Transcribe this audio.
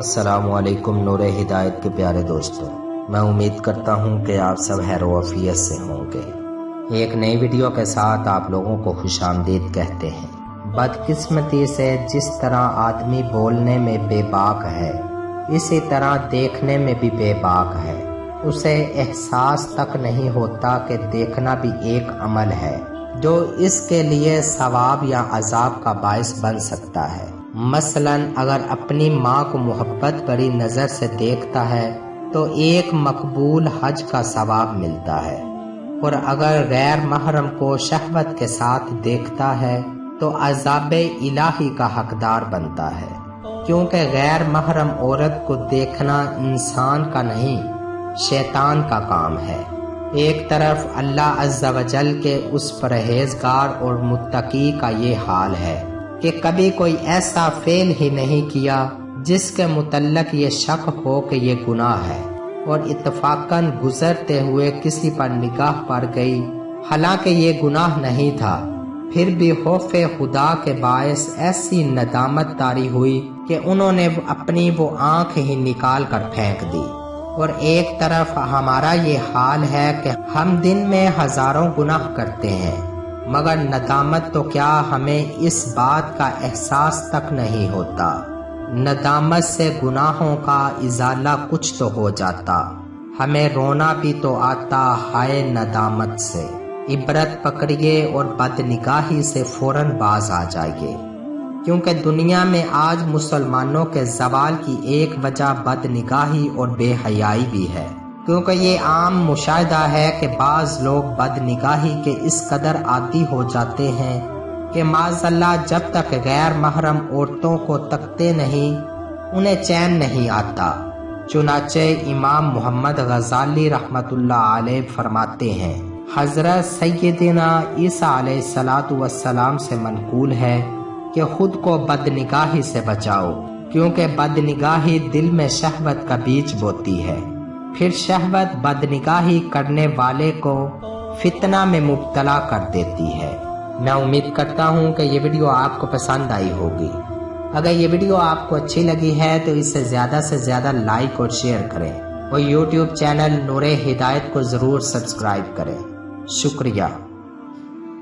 السلام علیکم نور ہدایت کے پیارے دوستوں، میں امید کرتا ہوں کہ آپ سب خیر و عافیت سے ہوں گے۔ ایک نئی ویڈیو کے ساتھ آپ لوگوں کو خوش آمدید کہتے ہیں۔ بدقسمتی سے جس طرح آدمی بولنے میں بے باک ہے، اسی طرح دیکھنے میں بھی بے باک ہے۔ اسے احساس تک نہیں ہوتا کہ دیکھنا بھی ایک عمل ہے جو اس کے لیے ثواب یا عذاب کا باعث بن سکتا ہے۔ مثلاً اگر اپنی ماں کو محبت بھری نظر سے دیکھتا ہے تو ایک مقبول حج کا ثواب ملتا ہے، اور اگر غیر محرم کو شہوت کے ساتھ دیکھتا ہے تو عذاب الہی کا حقدار بنتا ہے، کیونکہ غیر محرم عورت کو دیکھنا انسان کا نہیں، شیطان کا کام ہے۔ ایک طرف اللہ عز و جل کے اس پرہیزگار اور متقی کا یہ حال ہے کہ کبھی کوئی ایسا فعل ہی نہیں کیا جس کے متعلق یہ شک ہو کہ یہ گناہ ہے، اور اتفاقاً گزرتے ہوئے کسی پر نگاہ پڑ گئی حالانکہ یہ گناہ نہیں تھا، پھر بھی خوف خدا کے باعث ایسی ندامت طاری ہوئی کہ انہوں نے اپنی وہ آنکھ ہی نکال کر پھینک دی۔ اور ایک طرف ہمارا یہ حال ہے کہ ہم دن میں ہزاروں گناہ کرتے ہیں، مگر ندامت تو کیا ہمیں اس بات کا احساس تک نہیں ہوتا۔ ندامت سے گناہوں کا ازالہ کچھ تو ہو جاتا، ہمیں رونا بھی تو آتا ہائے ندامت سے۔ عبرت پکڑیے اور بدنگاہی سے فوراً باز آ جائیے، کیونکہ دنیا میں آج مسلمانوں کے زوال کی ایک وجہ بدنگاہی اور بے حیائی بھی ہے، کیونکہ یہ عام مشاہدہ ہے کہ بعض لوگ بدنگاہی کے اس قدر عادی ہو جاتے ہیں کہ معاذ اللہ جب تک غیر محرم عورتوں کو تکتے نہیں انہیں چین نہیں آتا۔ چنانچہ امام محمد غزالی رحمۃ اللہ علیہ فرماتے ہیں، حضرت سیدنا عیسیٰ علیہ السلام سے منقول ہے کہ خود کو بدنگاہی سے بچاؤ، کیونکہ بدنگاہی دل میں شہوت کا بیج بوتی ہے، پھر شہوت بدنگاہی کرنے والے کو فتنہ میں مبتلا کر دیتی ہے۔ میں امید کرتا ہوں کہ یہ ویڈیو آپ کو پسند آئی ہوگی۔ اگر یہ ویڈیو آپ کو اچھی لگی ہے تو اسے زیادہ سے زیادہ لائک اور شیئر کریں، اور یوٹیوب چینل نور ہدایت کو ضرور سبسکرائب کریں۔ شکریہ۔